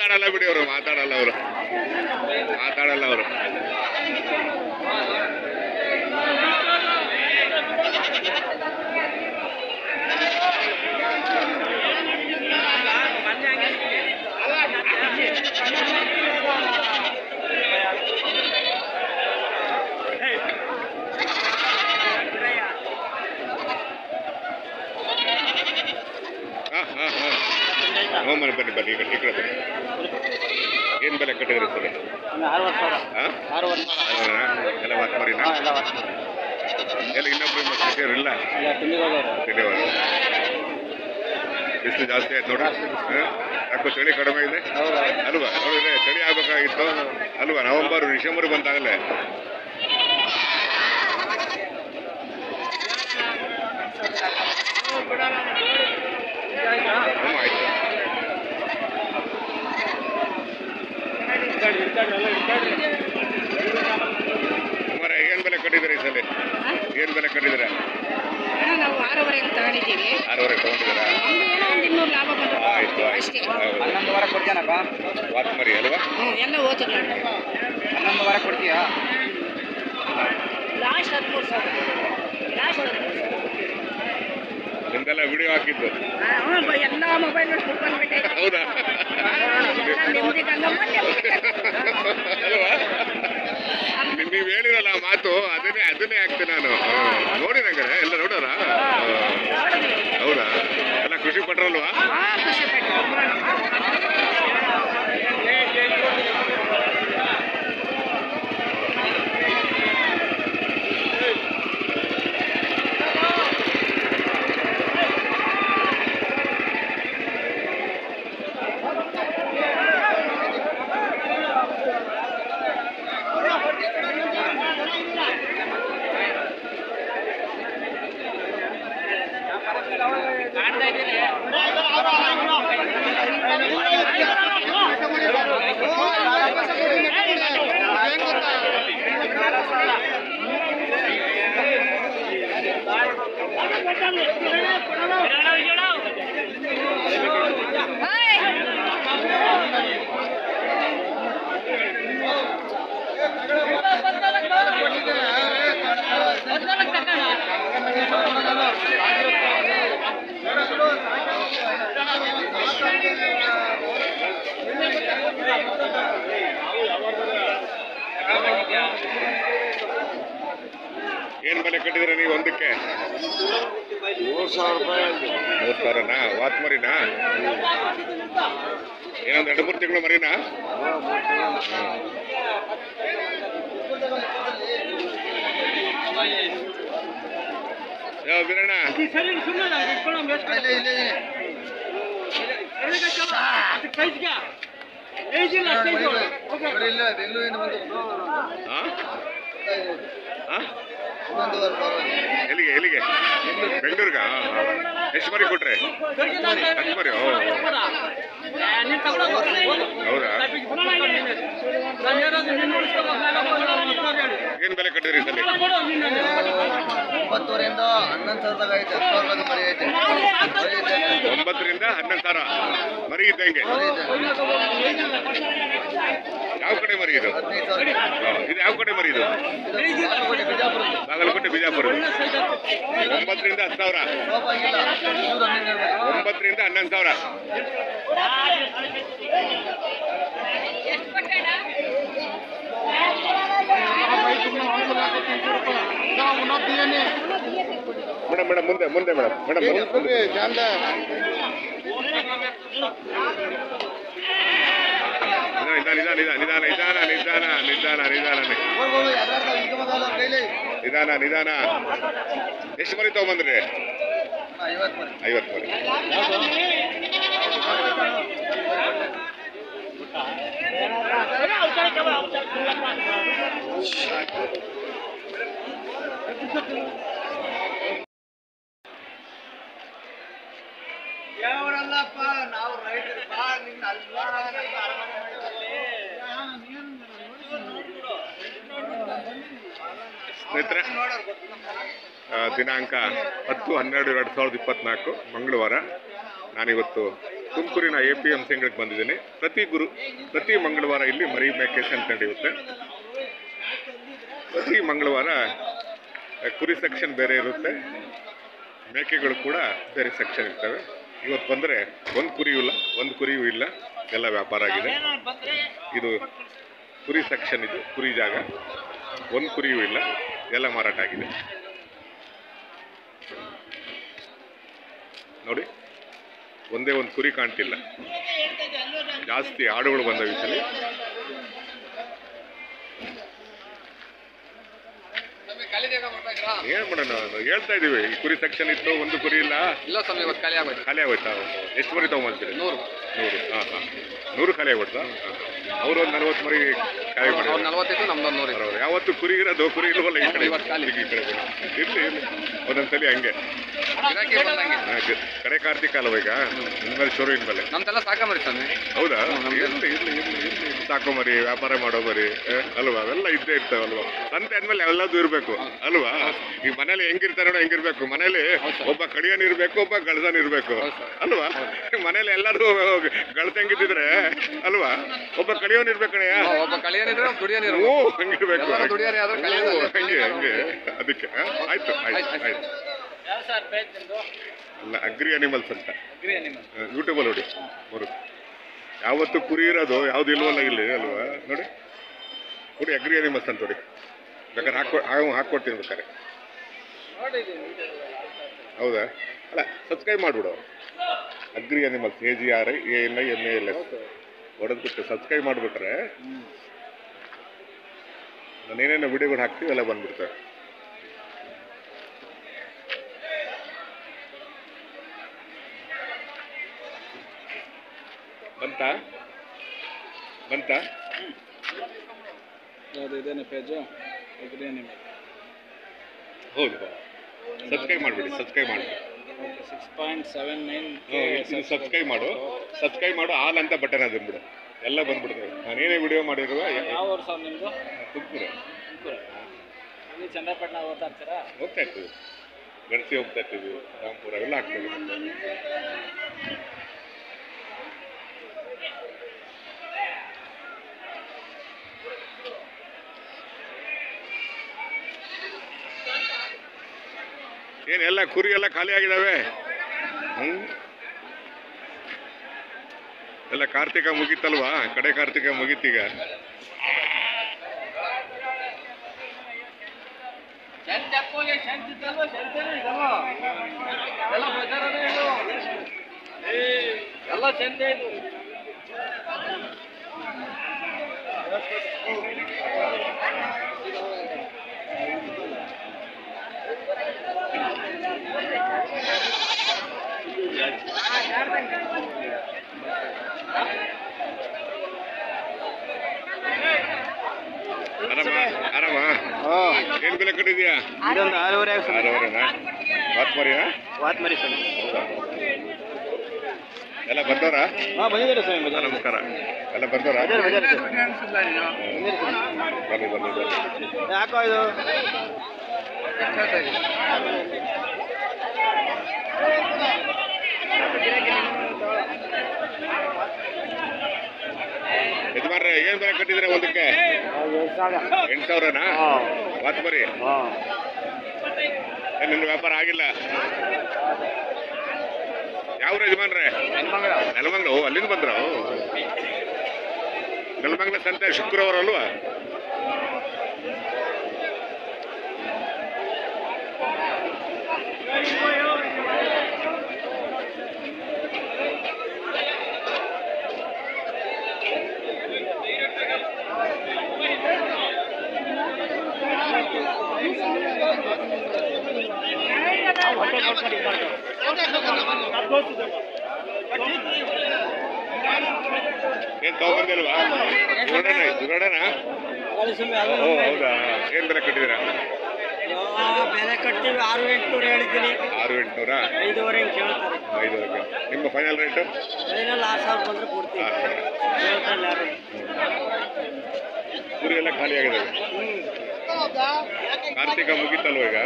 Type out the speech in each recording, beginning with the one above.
ಮಾತಾಡಲ್ಲ ಬಿಡಿ ಅವರು, ಮಾತಾಡಲ್ಲ ಅವರು. ಬನ್ನಿ ಈ ಕಡೆ ಬನ್ನಿ. ಏನು ಬೆಲೆ ಕಟ್ಟಿದ್ರಿ ಸರ್? ಎಲ್ಲ ವಾತ್ ಮಾರಿನಾ? ಎಲ್ಲ ಇನ್ನೊಬ್ರು ಇಲ್ಲ ಬಿಸಿಲು ಜಾಸ್ತಿ ಆಯ್ತು ನೋಡ್ರಿ. ಯಾಕೋ ಚಳಿ ಕಡಿಮೆ ಇದೆ ಅಲ್ವಾ? ನೋಡಿದ್ರೆ ಚಳಿ ಆಗ್ಬೇಕಾಗಿತ್ತು ಅಲ್ವಾ? ನವೆಂಬರ್ ಡಿಸೆಂಬರ್ ಬಂದಾಗಲೇ ಆಯ್ತು. ಸುಮಾರು ಏನ್ ಬೆಲೆ ಕಟ್ಟಿದ್ದೀರಾ ಈ ಸಲ? ಏನ್ ಬೆಲೆ ಕಟ್ಟಿದ್ದೀರಾ? ನಾವು 6.5 ತಗೊಂಡಿದ್ದೀವಿ. 6.5 ತಗೊಂಡಿದ್ದೀರಾ? ಆಯ್ತು ಆಯ್ತು. ವಾತ್ ಮರಿ ಅಲ್ವಾ? ಎಲ್ಲ ಓದ್ತು 11 ವಾರ ಕೊಡ್ತೀಯಾ? ಲಾಸ್ಟ್ 13,000. ನಿಮ್ದೆಲ್ಲ ವಿಡಿಯೋ ಹಾಕಿದ್ದು ಎಲ್ಲ ಮೊಬೈಲ್ ಹೌದಾ? ಅಲ್ವಾ? ನೀವ್ ಹೇಳಿರಲ್ಲ ಮಾತು, ಅದನ್ನೇ ಹಾಕ್ತೆ ನಾನು. ನೋಡಿ ನಂಗೆ ಎಲ್ಲ ನೋಡೋರ? ಹೌದಾ? ಎಲ್ಲ ಖುಷಿ ಪಟ್ರಲ್ವಾ? ಏನ್ ಬೆಲೆ ಕಟ್ಟಿದ್ರೆ ನೀವು ಒಂದಕ್ಕೆ? 3,000 ರೂಪಾಯಿ. 3,000ನಾ? ವಾತ್ ಮರಿನಾ? ಏನೊಂದು 2-3 ತಿಂಗಳು ಮರಿನಾ? ಯಾವ ವೀರಣ್ಣ? ಎಲ್ಲಿಗೆ? ಬೆಂಗಳೂರ್ಗ? ಎಷ್ಟು ಮರಿ ಕೊಟ್ರೆ? 10 ಮರಿ? ಹೌದಾ? ಏನ್ ಬೆಲೆ ಕಟ್ಟಿದ್ರಿ ಈ ಸಲ? 9,000ರಿಂದ 11,000 9ರಿಂದ 11,000 ಮರಿ ಇದ್ದಂಗೆ. ಯಾವ ಕಡೆ ಮರಿ ಇದು? ಇದು ಯಾವ ಕಡೆ ಮರಿ ಇದು? ಬಾಗಲಕೋಟೆ ಬಿಜಾಪುರ. 9ರಿಂದ 10,000. 9ರಿಂದ 11,000. ಮೇಡಮ್ ಮುಂದೆ ಮೇಡಮ್ ನಿಧಾನ. ಎಷ್ಟು ಮರಿ ತಗೊಂಬಂದ್ರಿ? 50 ಮರಿ. ಯಾವರಲ್ಲಪ್ಪ ನಾವು ರೈತರು ಬಾ ನಿನ್ನ ಸ್ನೇಹಿತರೆ, ದಿನಾಂಕ 10/12/2024 ಮಂಗಳವಾರ. ನಾನಿವತ್ತು ತುಮಕೂರಿನ APMC ಅಂಗಡಿಗೆ ಬಂದಿದ್ದೀನಿ. ಪ್ರತಿ ಮಂಗಳವಾರ ಇಲ್ಲಿ ಮರಿ ಮೇಕೆ ಸಂತೆ ನಡೆಯುತ್ತೆ. ಪ್ರತಿ ಮಂಗಳವಾರ ಕುರಿ ಸೆಕ್ಷನ್ ಬೇರೆ ಇರುತ್ತೆ, ಮೇಕೆಗಳು ಕೂಡ ಬೇರೆ ಸೆಕ್ಷನ್ ಇರ್ತವೆ. ಇವತ್ತು ಬಂದರೆ ಒಂದು ಕುರಿಯೂ ಇಲ್ಲ, ಎಲ್ಲ ವ್ಯಾಪಾರ ಆಗಿದೆ. ಇದು ಕುರಿ ಸೆಕ್ಷನ್, ಇದು ಕುರಿ ಜಾಗ, ಒಂದು ಕುರಿಯೂ ಇಲ್ಲ, ಎಲ್ಲ ಮಾರಾಟ ಆಗಿದೆ. ನೋಡಿ, ಒಂದೇ ಒಂದು ಕುರಿ ಕಾಣ್ತಿಲ್ಲ. ಜಾಸ್ತಿ ಆಡುಗಳು ಬಂದವು ಈ ಸಲ. ಏನ್ ಮಾಡೋಣ, ಹೇಳ್ತಾ ಇದೀವಿ ಈ ಕುರಿ ಸೆಕ್ಷನ್ ಇತ್ತು, ಒಂದು ಕುರಿ ಇಲ್ಲ. ಇಲ್ಲ ಸ್ವಾಮಿ, ಇವತ್ತು ಖಾಲಿ ಆಗೋಯ್ತಾ? ಎಷ್ಟು ಮರಿ ತಗೊಂಬಂತೀರಿ? 100. ಹಾಂ 100 ಖಾಲಿ ಆಗ್ಬಿಡ್ತಾ? ಅವರು ಒಂದು 40 ಮರಿ ಖಾಲಿ ಮಾಡಿ. 40 ನಮ್ದೊಂದು 100. ಯಾವತ್ತು ಕುರಿ ಇರೋದು, ಕುರಿ ಇಲ್ವಲ್ಲ ಈ ಕಡೆ. ಇರ್ಲಿ ಒಂದೊಂದ್ಸಲಿ ಹಂಗೆ. ಕಡೆ ಕಾರ್ತಿಕ ಅಲ್ವ ಈಗ, ಇನ್ಮೇಲೆ ಶುರು ಇನ್ಮೇಲೆ ನಮ್ದೆಲ್ಲ ಸಾಕಂಬರಿ ಸ್ವಾಮಿ. ಹೌದಾ? ಇರ್ಲಿ ಸಾಕೊಂಬರಿ, ವ್ಯಾಪಾರ ಮಾಡೋ ಮರಿ ಅಲ್ವಾ, ಅವೆಲ್ಲ ಇದ್ದೇ ಇರ್ತಾವಲ್ವಾ. ಸಂತೆ ಆದ್ಮೇಲೆ ಎಲ್ಲದೂ ಇರಬೇಕು ಅಲ್ವಾ. ಈ ಮನೇಲಿ ಹೆಂಗಿರ್ತಾರೋ ಹೆಂಗಿರ್ಬೇಕು, ಮನೇಲಿ ಒಬ್ಬ ಕಡಿಯೋನ್ ಇರ್ಬೇಕು, ಒಬ್ಬ ಗಳಸನ್ ಇರ್ಬೇಕು ಅಲ್ವಾ. ಮನೇಲಿ ಎಲ್ಲರೂ ಗಳಸಂಗಿದ್ರೆ ಅಲ್ವಾ, ಒಬ್ಬ ಕಡಿಯೋನ್ ಇರ್ಬೇಕಣಯ್ಯ, ಒಬ್ಬ ಕಳಿಯನಿದ್ರೆ ಹಂಗಿರ್ಬೇಕು. ಹಂಗೆ ಅದಕ್ಕೆ ಆಯ್ತು. ಅಲ್ಲ, ಅಗ್ರಿ ಅನಿಮಲ್ಸ್ ಅಂತ ಯೂಟ್ಯೂಬಲ್ಲಿ ನೋಡಿ ಬರುತ್ತೆ. ಯಾವತ್ತು ಕುರಿ ಇರೋದು ಯಾವ್ದು ಇಲ್ವಲ್ಲ ಇಲ್ಲಿ ಅಲ್ವಾ. ನೋಡಿ ಅಗ್ರಿ ಅನಿಮಲ್ಸ್ ಅಂತ ನೋಡಿ, ಬೇಕಾದ್ರೆ ಹಾಕ್ಕೊಡ್ತೀನಿ ಬೇಕಾರೆ. ಹೌದಾ? ಅಲ್ಲ, ಸಬ್ಸ್ಕ್ರೈಬ್ ಮಾಡಿಬಿಡು. ಅಗ್ರಿ ಅನಿಮಲ್ಸ್ AGRI ANIMALS ಹೊಡೆದ್ಬಿಟ್ಟು ಸಬ್ಸ್ಕ್ರೈಬ್ ಮಾಡಿಬಿಟ್ರೆ ನಾನೇನೇನೋ ವಿಡಿಯೋಗಳು ಹಾಕ್ತೀವಿ ಎಲ್ಲ ಬಂದ್ಬಿಡ್ತವೆ. ಬಂತಾ? ಇದೇನೆ ಪೇಜು. ಹೌದು, ಸಬ್ಸ್ಕ್ರೈಬ್ ಮಾಡಿಬಿಡಿ. 6.79 ಸಬ್ಸ್ಕ್ರೈಬ್ ಮಾಡು. ಆಲ್ ಅಂತ ಬಟನ್ ಅದು ಬಿಡು, ಎಲ್ಲ ಬಂದ್ಬಿಡ್ತವೆ. ನಾನೇನೇ ವಿಡಿಯೋ ಮಾಡಿರುವ. ಯಾವ ವರ್ಷ ನಿಮ್ಮದು? ತುಮಕೂರು. ಇಲ್ಲಿ ಚಂದ್ರಪಟ್ಟಣ ಹೋಗ್ತಾ ಇರ್ತೀವಿ, ಗಣಸಿ ಹೋಗ್ತಾ ಇರ್ತೀವಿ, ರಾಮಪುರ ಎಲ್ಲ ಆಗ್ತದೆ. ಏನೆಲ್ಲ ಕುರಿ ಎಲ್ಲ ಖಾಲಿ ಆಗಿದಾವೆ. ಎಲ್ಲ ಕಾರ್ತಿಕ ಮುಗೀತಲ್ವಾ, ಕಡೆ ಕಾರ್ತಿಕ ಮುಗೀತೀಗ. ಎಲ್ಲ ಚಂದ ಇದು. ಆರಾಮ? ಏನ್ ಬೆಲೆ ಕಟ್ಟಿದ್ಯಾ? 6.5. ವಾತ್ಮರಿ ಸರ್. ಎಲ್ಲ ಬಂದವರ? ಬಂದಿದ್ದಾರೆ ಸ್ವಾಮಿ. ನಮಸ್ಕಾರ. ಎಲ್ಲ ಬಂದವರ? ಬನ್ನಿ. ಯಾಕೋ ಇದು ಯಜಮಾನ್ರೆ, ಏನ್ ಬೆಲೆ ಕಟ್ಟಿದ್ರೆ ಒಂದಕ್ಕೆ? 8,000ನಾ? ವಾತ್ಮರಿ. ನಿನ್ನ ವ್ಯಾಪಾರ ಆಗಿಲ್ಲ? ಯಾವ ಯಜಮಾನ್ರೆ? ನೆಲಮಂಗ್ಲ. ಅಲ್ಲಿಂದ ಬಂದ್ರ? ನೆಲಮಂಗ್ಲ ಸಂತೆ ಶುಕ್ರವಾರ ಅಲ್ವಾ? ಏನ್ ತಗೊಂಡ್ಬಂದಿಲ್ವಾ? ಉಗಡನ? ಹೌದಾ? ಏನ್ ಬೆಲೆ ಕಟ್ಟಿದ್ದೀರಾ? ಬೆಲೆ ಕಟ್ತೀವಿ 6,800 ಹೇಳಿದ್ದೀನಿ. 6,800? 5,500 ಕೇಳ್ತಾರೆ. 5,500. ನಿಮ್ಮ ಫೈನಲ್ ರೇಟು? ಫೈನಲ್ 6,000 ಬಂದ್ರೆ ಕೊಡ್ತೀವಿ. ಕುರಿ ಎಲ್ಲ ಖಾಲಿ ಆಗಿದೆ. ಕಾರ್ತಿಕ ಮುಗೀತಲ್ವ ಈಗ?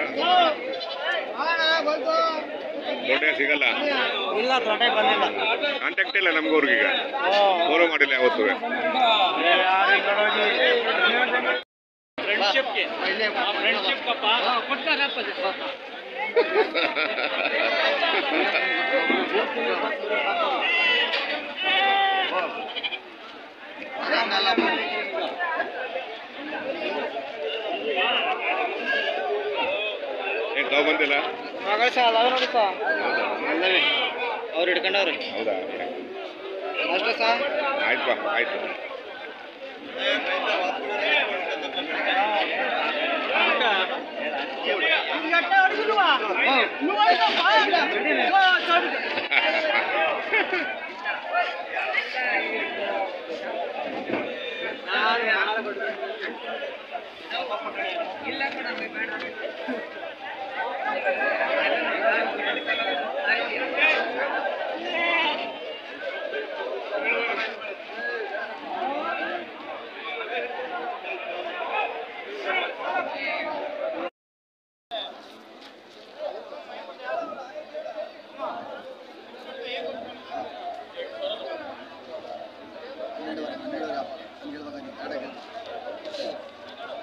ದೊಡ್ಡ ಸಿಗಲ್ಲ. ಇಲ್ಲ ದೊಡ್ಡ ಬಂದಿಲ್ಲ. ಕಾಂಟ್ಯಾಕ್ಟ್ ಇಲ್ಲ ನಮ್ಗೆ ಅವ್ರಿಗೀಗ ಫೋನ್ ಮಾಡಿಲ್ಲ ಯಾವತ್ತೂ. ಫ್ರೆಂಡ್ಶಿಪ್ಗೆ ಫ್ರೆಂಡ್ಶಿಪ್ ಕೊಡ್ತಾರಪ್ಪ. ಏನು ತಾವು ಬಂದಿಲ್ಲ? ಅವ್ರು ಹಿಡ್ಕೊಂಡವ್ರಿ. ಹೌದಾ? ಅಷ್ಟೇ ಸರ್. ಆಯ್ತಪ್ಪ, ಆಯ್ತು.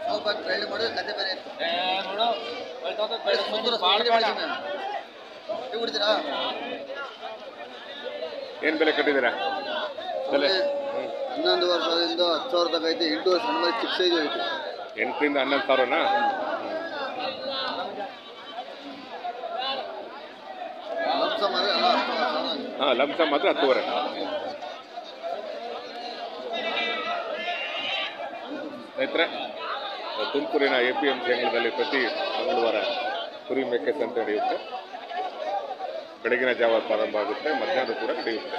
ಸ್ವಲ್ಪ ಟ್ರೈಲ್ ಮಾಡಿದ್ರೆ ಕತೆ ಬೇರೆ ಇತ್ತು. ಬಿಡ್ತೀರಾ? ಏನು ಬೆಲೆ ಕಟ್ಟಿದ್ದೀರಾ? ಬೆಲೆ 11 ವರ್ಷದಿಂದ 10,000 ತನಕ ಐತೆ. 8 ವರ್ಷ ಸಣ್ಣ ಚಿಕ್ಕ ಸೈಜು ಐತೆ. 8ರಿಂದ 11,000ನಾ? ಲಂಸ ಮಾತ್ರ ಎಲ್ಲ 10,000. ಹಾಂ, ಲಂಸ ಮಾತ್ರ 10,000. ಸ್ನೇಹಿತರೆ, ತುಮಕೂರಿನ APMC ಅಂಗಳದಲ್ಲಿ ಪ್ರತಿ ಮಂಗಳವಾರ ಕುರಿ ಮೇಕೆ ಸಂತೆ ನಡೆಯುತ್ತೆ. ಬೆಳಗಿನ ಜಾವ ಪ್ರಾರಂಭ ಆಗುತ್ತೆ, ಮಧ್ಯಾಹ್ನ ಕೂಡ ನಡೆಯುತ್ತೆ.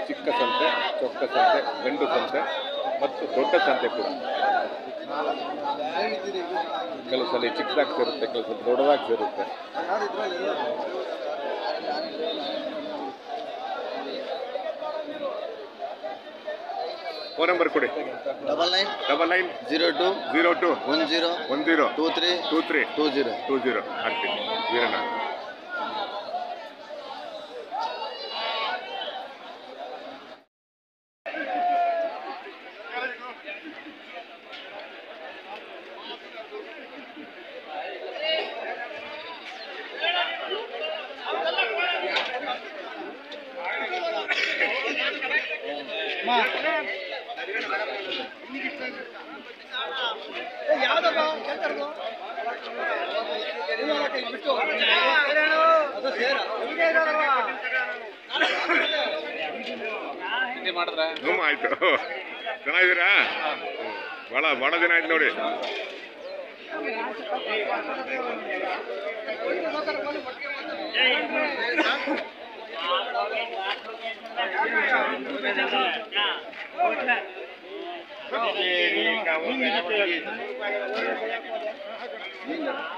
ಚಿಕ್ಕ ಸಂತೆ, ಚೊಕ್ಕ ಸಂತೆ, ಗಂಡು ಸಂತೆ ಮತ್ತು ದೊಡ್ಡ ಸಂತೆ ಕೂಡ. ಕೆಲವು ಸಲ ಚಿಕ್ಕದಾಗಿ ಸೇರುತ್ತೆ, ಕೆಲವು ಸಲ ದೊಡ್ಡದಾಗಿ ಸೇರುತ್ತೆ. ಫೋನ್ ನಂಬರ್ ಕೊಡಿ. 99 02 02 10 10 23 23 20. 20 ಆಗ್ತೀನಿ. ವೀರಣ್ಣ. ಹ್ಞೂ, ಆಯ್ತು. ಚೆನ್ನಾಗಿದ್ದೀರಾ? ಭಾಳ ದಿನ ಆಯ್ತು ನೋಡಿ. Yeah.